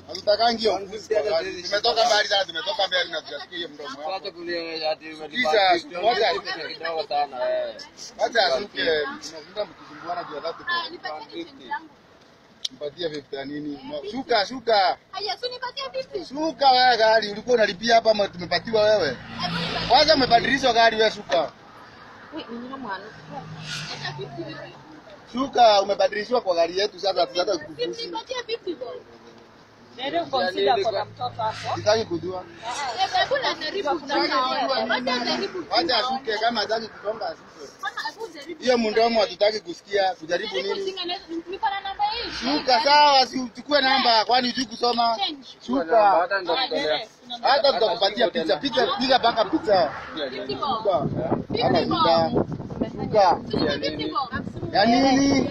Hatutakangi hiyo. Tumetoka mbali sana, tumetoka mbali na tusikie hiyo mdomo wako. Sasa kulia ati Kisa moja kidogo sana Acha asuke, tunashinda mkisumbuana juu ya 30. Mpatie 50 nini? Shuka. Haya, unipatie 50. Shuka wewe gari, ulikuwa unalipia hapa ama tumepatiwa wewe? Kwanza umebadilishwa gari wewe shuka. Shuka umebadilishwa kwa gari yetu sasa tutata kukufusi. Nipatie 50 bob. Ndio consider kwa mtoto hapo. Sitaki kujua. Hebu na jaribu kujaribu. Acha ashuke kama hataki kutonga ashuke. Hiyo mdomo hatutaki kusikia, kujaribu nini? Niko na namba hii. Shuka sawa, si uchukue namba kwani hujui kusoma? Shuka. Hata tutakupatia picha piga mpaka picha. Shuka. Shuka. Ya nini? Ya nini?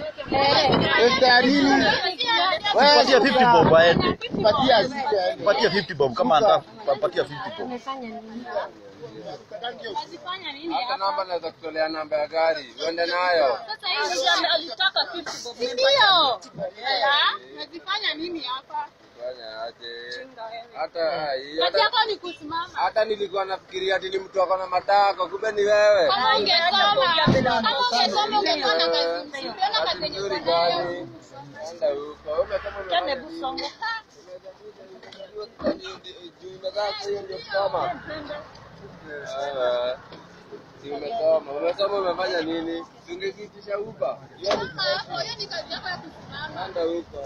Patia 50 bob aende. Patia ashuke. Patia 50 bob kama anataka patia 50 bob. Unafanya nini? Hata namba naweza kutolea namba ya gari. Uende nayo. Sasa hivi Alitaka 50 bob. ndio. Unafanya nini hapa? Fanya aje. Kazi yako ni kusimama. Hata nilikuwa nafikiria ati ni mtu ako na matako, kumbe ni wewe. Kama ungesoma ungekuwa na kazi nzuri. Unaona kazi yenye uko nayo. Anda huko. Tende busongo. Umesoma umefanya nini? Tungekitisha uba. Hiyo ni kazi yako ya kusimama. Anda huko.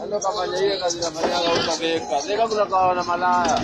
Ando kama hiyo kazi nafanya huko beka. Leo kuna kaona malaya.